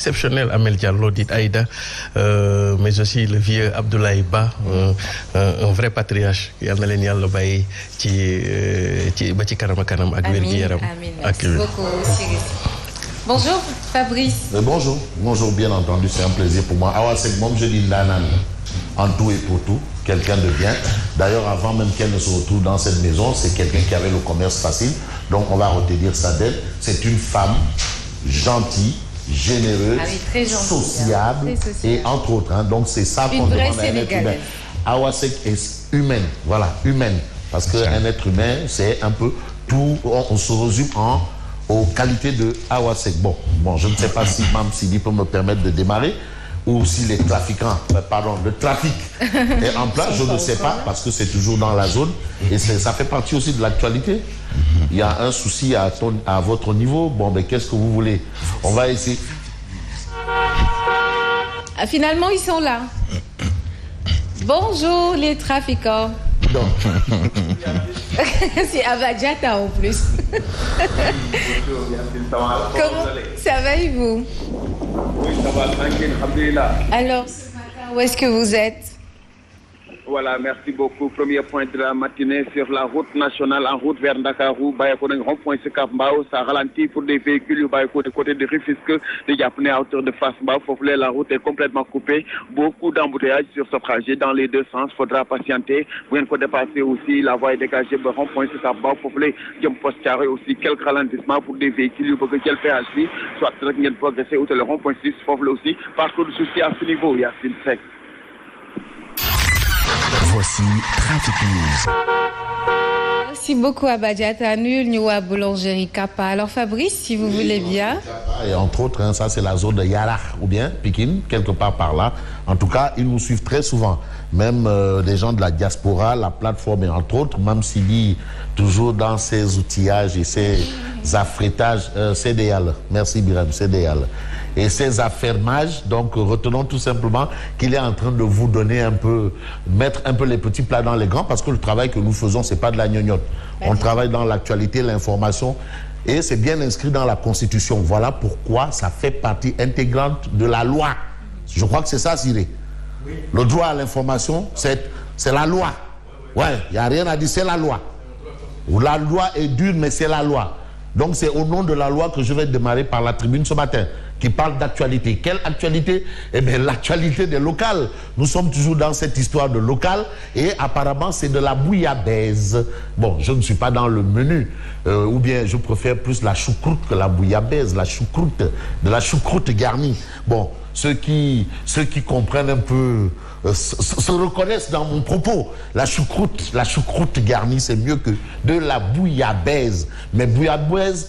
Exceptionnel Amel Diallo, dit Aïda, mais aussi le vieux Abdoulaye Ba, un vrai patriarche. Yal na leen Yàlla bàyyi ci ba ci kanam ak kanam ak wér gi yaram. Merci beaucoup Cyril. Bonjour Fabrice. Bonjour, bien entendu, c'est un plaisir pour moi. Awa Seck moom je dis ndaanaan en tout et pour tout, quelqu'un de bien. D'ailleurs, avant même qu'elle ne se retrouve dans cette maison, c'est quelqu'un qui avait le commerce facile. Donc on va retenir ça d'elle. C'est une femme gentille, généreuse, sociable, et entre autres. Donc c'est ça qu'on demande à un être humain. Awa Seck est humaine, voilà, humaine. Parce qu'un être humain, c'est un peu tout, on se résume aux qualités de Awa Seck. Bon, je ne sais pas si Mme Sidi peut me permettre de démarrer, ou si les trafiquants, le trafic est en place, je ne sais pas, parce que c'est toujours dans la zone, et ça fait partie aussi de l'actualité. Il y a un souci à votre niveau. Bon, mais qu'est-ce que vous voulez? On va essayer. Ah, finalement, ils sont là. Bonjour les trafiquants. Non. C'est Abadjata en plus. Comment ça va et vous? Oui, ça va, tranquille, alhamdoulilah. Alors, ce matin, où est-ce que vous êtes? Voilà, merci beaucoup. Premier point de la matinée sur la route nationale en route vers Dakarou. Bayako d'un rond-point Sicap Mbao, ça ralentit pour des véhicules Bayako de côté de Rufisque, de Japonais à hauteur de Fass Mbao. La route est complètement coupée. Beaucoup d'embouteillages sur ce trajet dans les deux sens. Faudra patienter. Vous venez de dépasser aussi la voie est dégagée de rond-point Sicap Mbao. Jump post carré aussi quelques ralentissements pour des véhicules pour que quel PHC soit très bien progressé ou le rond-point 6. Aussi parcours de souci à ce niveau. Yacine Seck. Voici Trafic News. Merci beaucoup Abadjata. Nul Niwa Boulangerie Kappa. Alors Fabrice, si vous voulez bien. Et entre autres, ça c'est la zone de Yarak ou bien Pikine, quelque part par là. En tout cas, ils nous suivent très souvent. Même des gens de la diaspora, la plateforme et entre autres, même Sidi, toujours dans ses outillages et ses affrétages, CDL. Merci Biram, CDL. Et ces affermages, donc retenons tout simplement qu'il est en train de vous donner mettre un peu les petits plats dans les grands, parce que le travail que nous faisons, c'est pas de la gnognotte. On travaille dans l'actualité, l'information, et c'est bien inscrit dans la Constitution. Voilà pourquoi ça fait partie intégrante de la loi. Je crois que c'est ça, Cyril. Oui. Le droit à l'information, c'est la loi. Ouais, il n'y a rien à dire, c'est la loi. La loi est dure, mais c'est la loi. Donc c'est au nom de la loi que je vais démarrer par la tribune ce matin, qui parle d'actualité. Quelle actualité? Eh bien, l'actualité des locales. Nous sommes toujours dans cette histoire de local et apparemment c'est de la bouillabaisse. Bon, je ne suis pas dans le menu, ou bien je préfère plus la choucroute que la bouillabaisse, de la choucroute garnie. Bon, ceux qui comprennent un peu se reconnaissent dans mon propos. La choucroute garnie, c'est mieux que de la bouillabaisse. Mais bouillabaisse,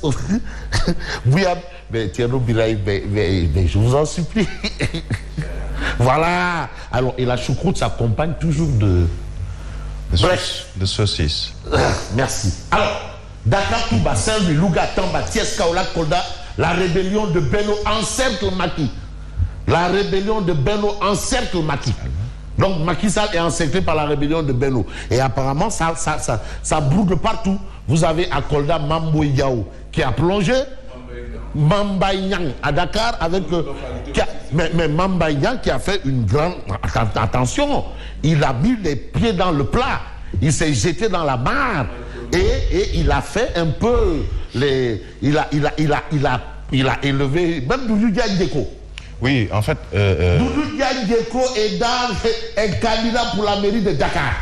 mais Thierry Biraï, mais je vous en supplie. Voilà. Alors, et la choucroute s'accompagne toujours de saucisses. Merci. Alors, Dakar, Touba, Saint-Louis, Louga, Tamba, Thiès, Kaolack, Kolda, la rébellion de Benno encercle Macky. La rébellion de Benno encercle Macky. Donc Macky Sall est encerclé par la rébellion de Benno. Et apparemment, ça broude partout. Vous avez à Kolda Mambo Yao qui a plongé. Mambay Niang à Dakar avec mais Mambay Niang qui a fait une grande attention, il a mis les pieds dans le plat, il s'est jeté dans la mare et il a fait un peu il a élevé même Doudou Diagne Deko. Oui, en fait Doudou Diagne Deko est candidat pour la mairie de Dakar.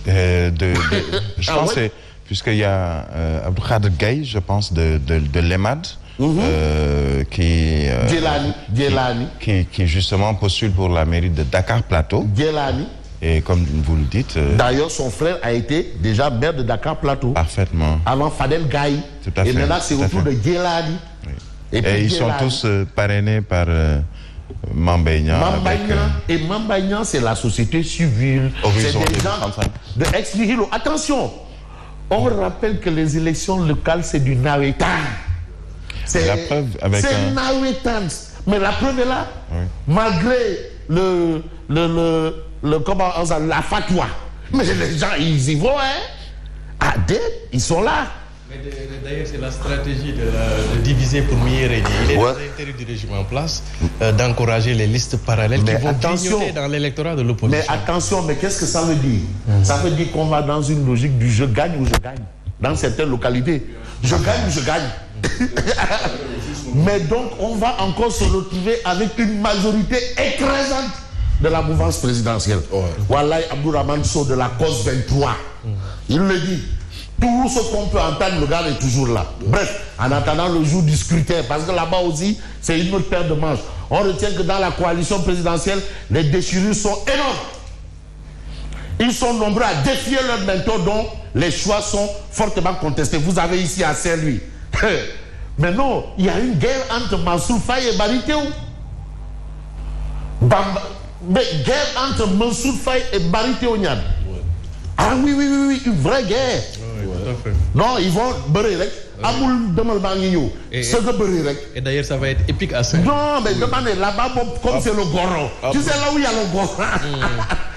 Je pense que puisqu'il y a Abdou Khader Gaye, je pense, de l'EMAD, qui justement postule pour la mairie de Dakar Plateau. Djelani. Et comme vous le dites... D'ailleurs, son frère a été déjà maire de Dakar Plateau. Parfaitement. Avant Fadel Gaye. Tout à fait. Et maintenant, c'est autour de Djelani. Oui. Et ils sont tous parrainés par... Mambaignan. Et Mambaignan, c'est la société civile. C'est des gens de ex-nihilo. Attention, on rappelle que les élections locales, c'est du nawetan. C'est la preuve avec c'est nawetan. Mais la preuve est là. Oui. Malgré comment on dit, la fatwa. Mais les gens, ils y vont, hein. Ils sont là. D'ailleurs, c'est la stratégie de diviser pour mieux régner. Il est dans l'intérêt du régime en place d'encourager les listes parallèles qui vont clignoter dans l'électorat de l'opposition. Mais attention, mais qu'est-ce que ça veut dire? Ça veut dire qu'on va dans une logique du je gagne ou je gagne. Dans certaines localités, je gagne ou je gagne. Mais donc, on va encore se retrouver avec une majorité écrasante de la mouvance présidentielle. Wallahi Abdourahmane Sow de la cause 23. Il le dit. Tout ce qu'on peut entendre, le gars est toujours là. Bref, en attendant le jour du scrutin, parce que là-bas aussi, c'est une autre paire de manches. On retient que dans la coalition présidentielle, les déchirures sont énormes. Ils sont nombreux à défier leur mentor, dont les choix sont fortement contestés. Vous avez ici à Saint-Louis. Mais non, il y a une guerre entre Mansour Faye et Mary Teuw. Mais guerre entre Mansour Faye et Mary Teuw Niane. Ah oui, une vraie guerre. Non, ils vont beurrer rek. Amoul demal bangiyo. Et d'ailleurs, ça va être épique à Saint-Louis. Non, mais demandez là-bas, comme c'est le Goro. Tu sais là où il y a le Goro.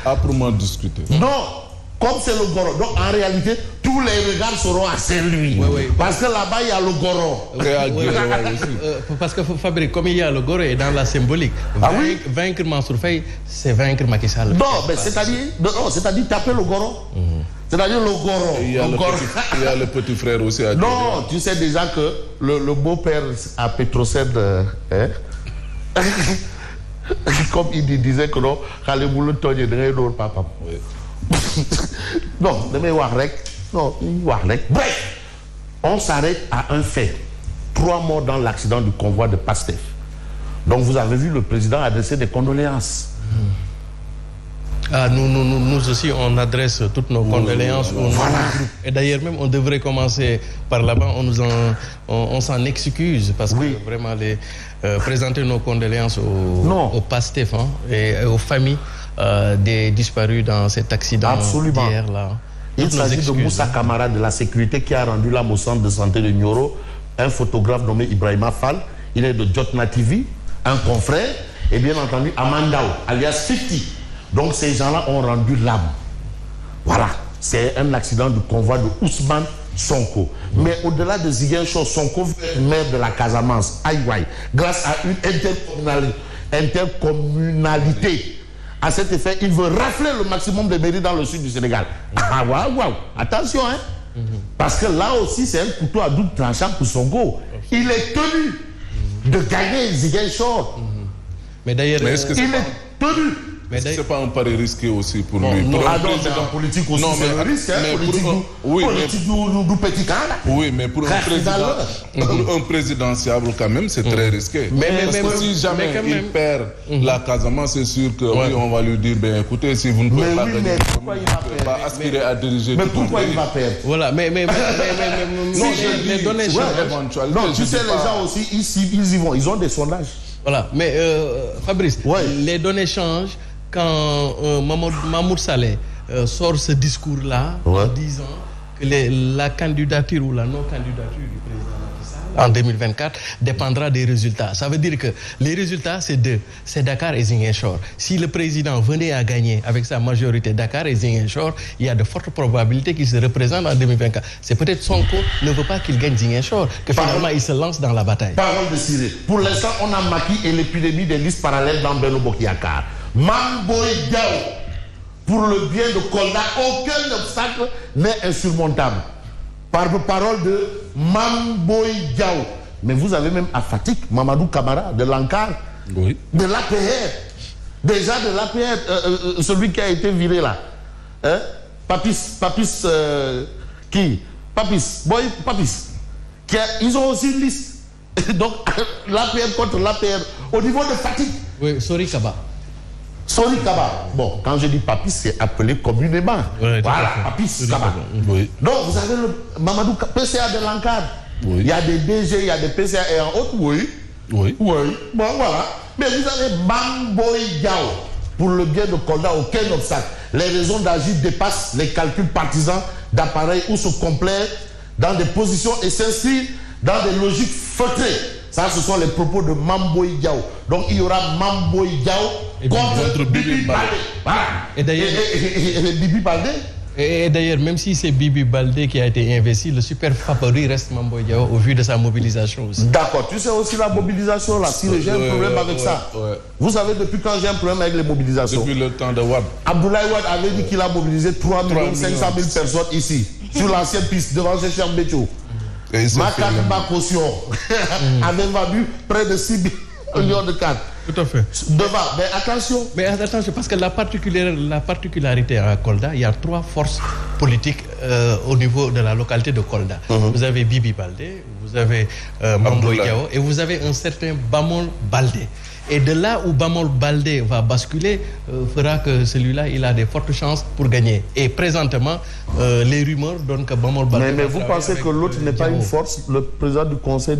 Âprement discuter. Non, comme c'est le Goro. Donc en réalité, tous les regards seront à Saint-Louis. Parce que là-bas, il y a le Goro. Parce que Fabrice, comme il y a le Goro et dans la symbolique, vaincre Mansour Faye, c'est vaincre Macky Sall. Non, mais c'est-à-dire taper le Goro. C'est-à-dire le Goro. Il y a le petit frère aussi à Non, tu sais déjà que le beau-père à Petrosen, comme il disait que non, papa. Non, bref, on s'arrête à un fait. 3 morts dans l'accident du convoi de Pastef. Donc vous avez vu le président adresser des condoléances. Nous aussi, on adresse toutes nos condoléances au groupe. Et d'ailleurs, même, on devrait commencer par là-bas. On s'en excuse parce que vraiment, présenter nos condoléances au Pastef et aux familles des disparus dans cet accident d'hier là. Il s'agit de Moussa Kamara de la sécurité qui a rendu l'âme au centre de santé de Nioro, un photographe nommé Ibrahima Fall. Il est de Jotna TV, un confrère, et bien entendu Amandao, alias 50. Donc ces gens-là ont rendu l'âme. Voilà, c'est un accident du convoi de Ousmane Sonko. Mais au-delà de Ziguinchor, Sonko est maire de la Casamance, Aïouaï, grâce à une intercommunalité. À cet effet, il veut rafler le maximum de mairies dans le sud du Sénégal. Attention, hein. Parce que là aussi, c'est un couteau à double tranchant pour Sonko. Il est tenu de gagner Ziguinchor. Mais d'ailleurs, il est tenu. Mais c'est pas un pari risqué aussi pour lui. Non, en politique aussi, c'est un risque. Oui, mais pour un présidentiable, quand même, c'est très risqué. Parce que si jamais il perd la Casamance, c'est sûr que oui, on va lui dire, ben écoutez, si vous ne pouvez pas gagner, vous ne pouvez pas aspirer à diriger. Mais pourquoi il va perdre? Voilà, mais les données changent. Non, tu sais, les gens aussi, ils y vont, ils ont des sondages. Voilà, mais Fabrice, les données changent quand Mahmoud Saleh sort ce discours-là en disant que la candidature ou la non-candidature du président Macky Sall en 2024 dépendra des résultats. Ça veut dire que les résultats, c'est deux. C'est Dakar et Ziguinchor. Si le président venait à gagner avec sa majorité Dakar et Ziguinchor, il y a de fortes probabilités qu'il se représente en 2024. C'est peut-être Sonko ne veut pas qu'il gagne Ziguinchor, que finalement il se lance dans la bataille. Parole de Cyril. Pour l'instant, on a maquillé l'épidémie des listes parallèles dans Benno Bokk Yakaar. Mamboy Diao, pour le bien de Kolda, aucun obstacle n'est insurmontable. Parole de Mamboy Diao. Mais vous avez même à Fatick, Mamadou Camara de l'ANCAR, de l'APR. Déjà de l'APR, celui qui a été viré là. Hein? Papis, ils ont aussi une liste. Donc, l'APR contre l'APR. Au niveau de Fatick. Oui, Sori Kaba. Bon, quand je dis Papis, c'est appelé communément. Voilà, Papis Kaba. Donc, vous avez le Mamadou PCA de l'ANCAR. Il y a des DG, il y a des PCA et en autres, Bon, voilà. Mais vous avez Mamboy Diao. Pour le bien de Kolda, aucun obstacle. Les raisons d'agir dépassent les calculs partisans d'appareils où se complaire dans des positions et s'inscrivent dans des logiques feutrées. Ça, ce sont les propos de Mamboy Diao. Donc, il y aura Mamboy Diao contre Bibi Baldé. Voilà. Et d'ailleurs... Et Bibi Baldé, Et d'ailleurs, même si c'est Bibi Baldé qui a été investi, le super favori reste Mame Boye Diao au vu de sa mobilisation aussi. D'accord. Tu sais aussi la mobilisation là, si j'ai un problème avec ça. Vous savez depuis quand j'ai un problème avec les mobilisations? Depuis le temps de Wade. Abdoulaye Wade avait dit qu'il a mobilisé 3 500 000 personnes ici, sur l'ancienne piste, devant chez Chambécho. Makamba Caution avait vendu près de 6 millions de cartes. Tout à fait. Devant, mais attention. Mais attention, parce que la particularité à Kolda, il y a 3 forces politiques au niveau de la localité de Kolda. Vous avez Bibi Baldé, vous avez Mame Boye Diao et vous avez un certain Bamol Baldé. Et de là où Bamol Baldé va basculer, fera que celui-là, il a des fortes chances pour gagner. Et présentement, les rumeurs donnent que Bamol Baldé... Mais vous pensez que l'autre n'est pas une force, le président du conseil,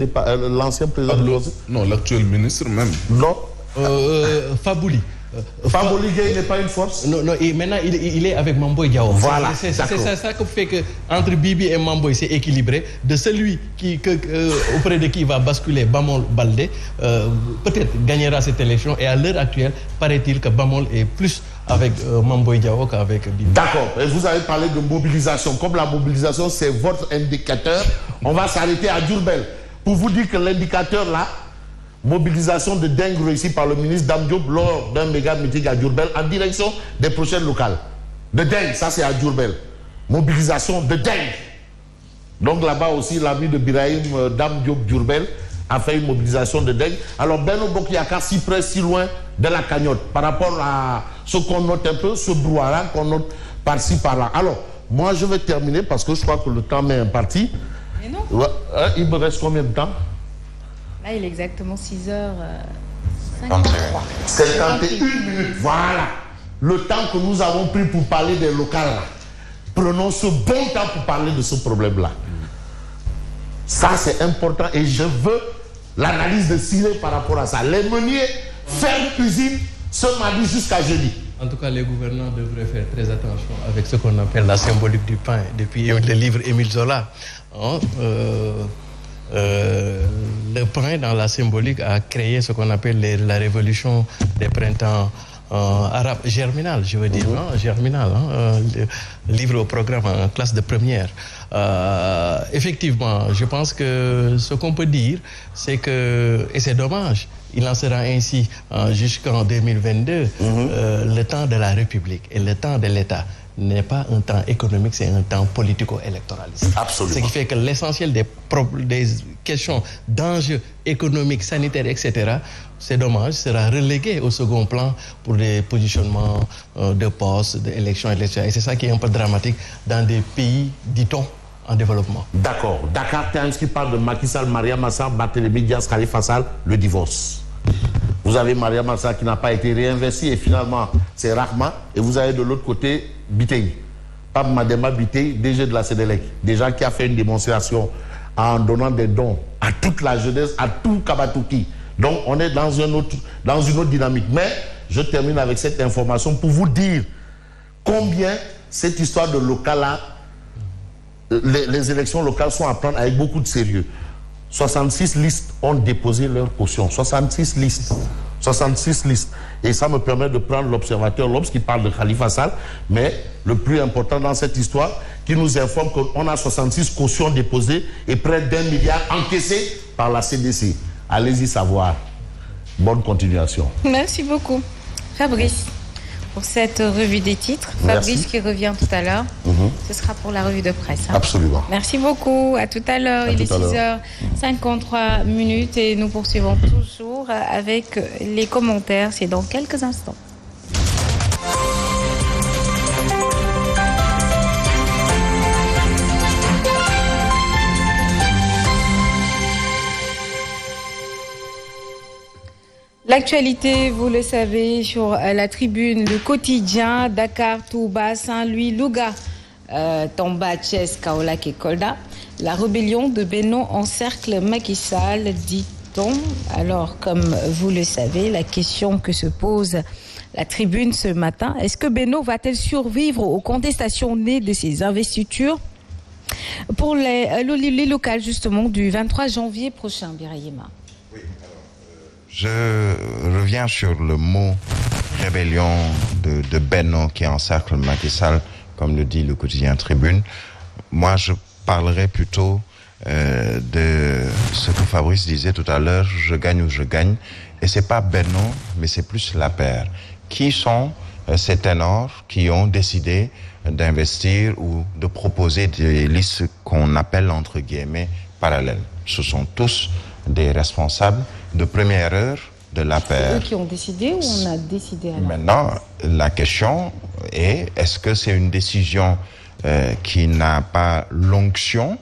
l'ancien président du conseil? Non, l'actuel ministre même. Non. Fabouli. Fabouli Gueye n'est pas une force? Non, et maintenant il est avec Mame Boye Diao. Voilà. C'est ça qui fait que entre Bibi et Mame Boye c'est équilibré. De celui auprès de qui va basculer Bamol Baldé, peut-être gagnera cette élection. Et à l'heure actuelle, paraît-il que Bamol est plus avec Mame Boye Diao qu'avec Bibi. D'accord. Et vous avez parlé de mobilisation. Comme la mobilisation, c'est votre indicateur, on va s'arrêter à Diourbel. Pour vous dire que l'indicateur là, mobilisation de dingue réussie par le ministre Dame Diop lors d'un méga meeting à Diourbel en direction des prochaines locales. De dingue, ça c'est à Diourbel. Mobilisation de dingue. Donc là-bas aussi, l'ami de Birahim, Dame Diop Diourbel, a fait une mobilisation de dingue. Alors Benno Bokk Yakaar si près, si loin de la cagnotte par rapport à ce qu'on note un peu, ce brouhaha qu'on note par-ci, par-là. Alors, moi je vais terminer parce que je crois que le temps m'est imparti. Mais non. Ouais, il me reste combien de temps? Là, il est exactement 6h53. 51 minutes, voilà. Le temps que nous avons pris pour parler des locales là. Prenons ce bon temps pour parler de ce problème-là. Ça, c'est important et je veux l'analyse de Siré par rapport à ça. Les meuniers ferment usine ce mardi jusqu'à jeudi. En tout cas, les gouvernants devraient faire très attention avec ce qu'on appelle la symbolique du pain. Depuis le livre Émile Zola, le pain dans la symbolique a créé ce qu'on appelle la révolution des printemps arabes, germinal, je veux dire, germinal, livre au programme en classe de première. Effectivement, je pense que ce qu'on peut dire, c'est que, et c'est dommage, il en sera ainsi jusqu'en 2022, le temps de la République et le temps de l'État n'est pas un temps économique, c'est un temps politico-électoraliste. Absolument. Ce qui fait que l'essentiel des questions d'enjeux économiques, sanitaires, etc., c'est dommage, sera relégué au second plan pour des positionnements de postes, d'élections, etc. Et c'est ça qui est un peu dramatique dans des pays, dit-on, en développement. D'accord. Dakar Times qui parle de Macky Sall, Mariama Massa, Barthélémy Dias, Khalifa Sall, le divorce. Vous avez Mariama Massa qui n'a pas été réinvesti et finalement c'est Rahma. Et vous avez de l'autre côté Bitey. Pape Mademba Bitey, DG de la CEDELEC. Déjà qui a fait une démonstration en donnant des dons à toute la jeunesse, à tout Kabatouki. Donc on est dans une autre dynamique. Mais je termine avec cette information pour vous dire combien cette histoire de local là, les élections locales sont à prendre avec beaucoup de sérieux. 66 listes ont déposé leur caution. 66 listes. 66 listes. Et ça me permet de prendre l'observateur L'Obs qui parle de Khalifa Sall, mais le plus important dans cette histoire, qui nous informe qu'on a 66 cautions déposées et près d'1 milliard encaissés par la CDC. Allez-y savoir. Bonne continuation. Merci beaucoup. Fabrice, pour cette revue des titres. Fabrice qui revient tout à l'heure. Ce sera pour la revue de presse. Absolument. Merci beaucoup. À tout à l'heure. Il est 6h53 minutes et nous poursuivons toujours avec les commentaires. C'est dans quelques instants. L'actualité, vous le savez, sur la tribune, le quotidien, Dakar, Touba, Saint-Louis, Louga, Tamba, Thiès, Kaolack et Kolda. La rébellion de Benno encercle Macky Sall, dit-on. Alors, comme vous le savez, la question que se pose la tribune ce matin, est-ce que Benno va-t-elle survivre aux contestations nées de ses investitures pour les locales, justement, du 23 janvier prochain, Birahima? Je reviens sur le mot rébellion de Benno qui encercle Macky Sall comme le dit le quotidien Tribune. Moi, je parlerai plutôt de ce que Fabrice disait tout à l'heure, je gagne ou je gagne. Et c'est pas Benno, mais c'est plus l'APR. Qui sont ces ténors qui ont décidé d'investir ou de proposer des listes qu'on appelle entre guillemets parallèles? Ce sont tous des responsables de première heure de l'APR. C'est eux qui ont décidé ou on a décidé alors? Maintenant, la question est, est-ce que c'est une décision qui n'a pas l'onction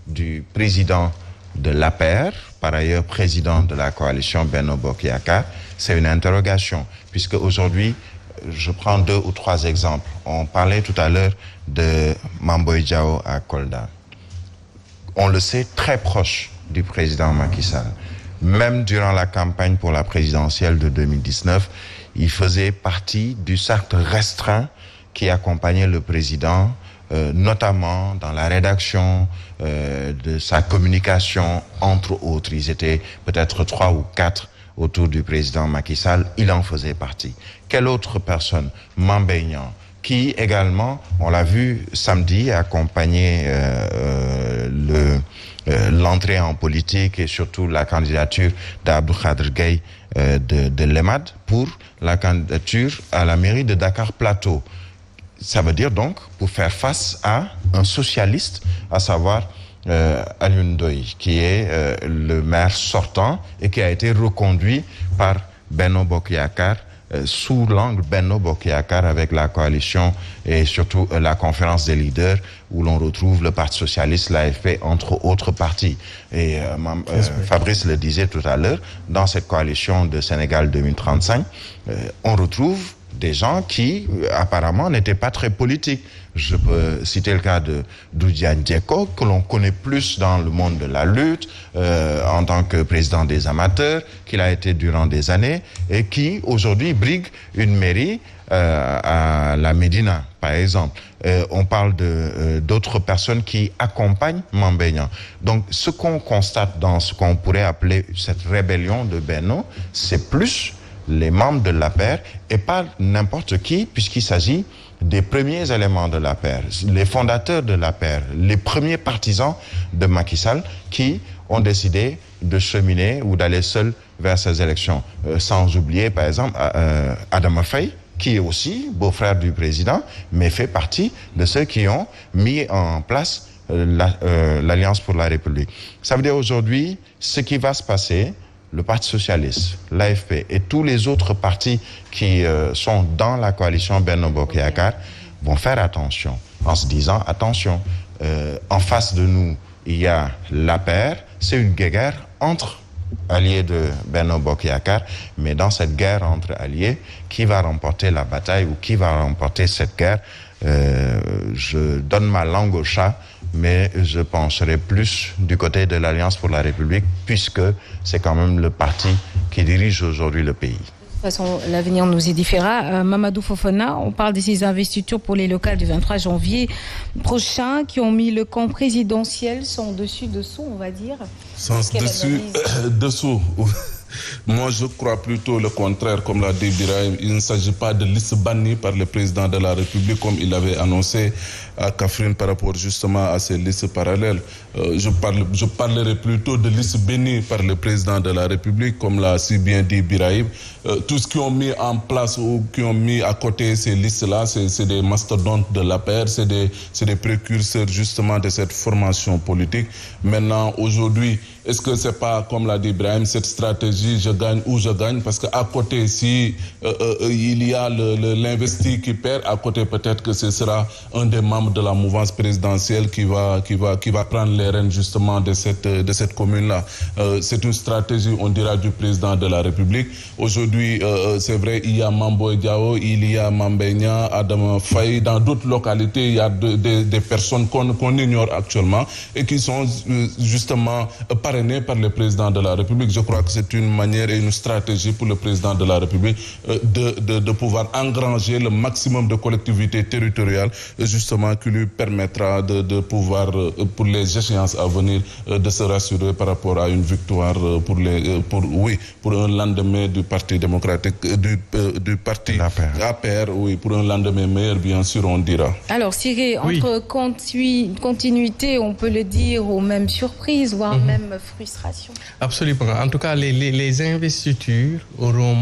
du président de l'APR, par ailleurs président de la coalition Benno Bokk Yakaar? C'est une interrogation, puisque aujourd'hui, je prends 2 ou 3 exemples. On parlait tout à l'heure de Mame Boye Diao à Kolda. On le sait, très proche du président Macky Sall. Même durant la campagne pour la présidentielle de 2019, il faisait partie du cercle restreint qui accompagnait le président, notamment dans la rédaction de sa communication, entre autres. Ils étaient peut-être 3 ou 4 autour du président Macky Sall. Il en faisait partie. Quelle autre personne? Mame Mbaye Niang, qui également, on l'a vu samedi, accompagnait l'entrée en politique et surtout la candidature d'Abdou Khadre Gaye de l'EMAD pour la candidature à la mairie de Dakar Plateau. Ça veut dire donc pour faire face à un socialiste, à savoir Alioune Ndoye, qui est le maire sortant et qui a été reconduit par Benno Bokk Yakaar sous l'angle Benno Bokk Yakaar avec la coalition et surtout la conférence des leaders où l'on retrouve le Parti socialiste, l'AFP, entre autres partis. Et Fabrice le disait tout à l'heure, dans cette coalition de Sénégal 2035, on retrouve des gens qui, apparemment, n'étaient pas très politiques. Je peux citer le cas de Doudiane Diéko, que l'on connaît plus dans le monde de la lutte, en tant que président des amateurs, qu'il a été durant des années, et qui, aujourd'hui, brigue une mairie à la Médina, par exemple. On parle d'autres personnes qui accompagnent Mame Mbaye Niang. Donc, ce qu'on constate dans ce qu'on pourrait appeler cette rébellion de Benno, c'est plus les membres de l'APR et pas n'importe qui, puisqu'il s'agit des premiers éléments de l'APR, les fondateurs de l'APR, les premiers partisans de Macky Sall qui ont décidé de cheminer ou d'aller seuls vers ces élections. Sans oublier, par exemple, Adama Faye, qui est aussi beau-frère du président, mais fait partie de ceux qui ont mis en place l'Alliance pour la République. Ça veut dire aujourd'hui, ce qui va se passer, le Parti socialiste, l'AFP et tous les autres partis qui sont dans la coalition Benno Bokk Yakaar vont faire attention en se disant attention, en face de nous il y a l'APR, c'est une guerre entre alliés de Benno Bokk Yakaar, mais dans cette guerre entre alliés, qui va remporter la bataille ou qui va remporter cette guerre? Je donne ma langue au chat, mais je pencherai plus du côté de l'Alliance pour la République, puisque c'est quand même le parti qui dirige aujourd'hui le pays. De toute façon, l'avenir nous y différa. Mamadou Fofana, on parle de ces investitures pour les locales du 23 janvier prochain qui ont mis le camp présidentiel sans dessus-dessous, on va dire. Sans dessus-dessous. Moi, je crois plutôt le contraire, comme l'a dit Birahim. Il ne s'agit pas de liste bannie par le président de la République, comme il avait annoncé à Kaffrine par rapport justement à ces listes parallèles. Je parlerai plutôt de liste bénie par le président de la République, comme l'a si bien dit Birahim. Tout ce qu'ils ont mis en place ou qui ont mis à côté ces listes-là, c'est des mastodontes de l'APR, c'est des précurseurs justement de cette formation politique. Maintenant, aujourd'hui, est-ce que c'est pas, comme l'a dit Ibrahim, cette stratégie je gagne ou je gagne? Parce qu'à côté, si il y a l'investi qui perd, à côté peut-être que ce sera un des membres de la mouvance présidentielle qui va prendre les rênes justement de cette commune-là. C'est une stratégie, on dira, du président de la République. Aujourd'hui, c'est vrai, il y a Mame Boye Diao, il y a Mame Mbaye Niang, Adama Faye. Dans d'autres localités, il y a des personnes qu'on ignore actuellement et qui sont justement par parrainé par le président de la République. Je crois que c'est une manière et une stratégie pour le président de la République de pouvoir engranger le maximum de collectivités territoriales, justement, qui lui permettra de pouvoir, pour les échéances à venir, de se rassurer par rapport à une victoire pour un lendemain du Parti démocratique, du parti APR, oui, pour un lendemain meilleur, bien sûr, on dira. Alors, Cyril, entre continuité, on peut le dire, ou même surprise, voire même frustration. Absolument. En tout cas, les investitures auront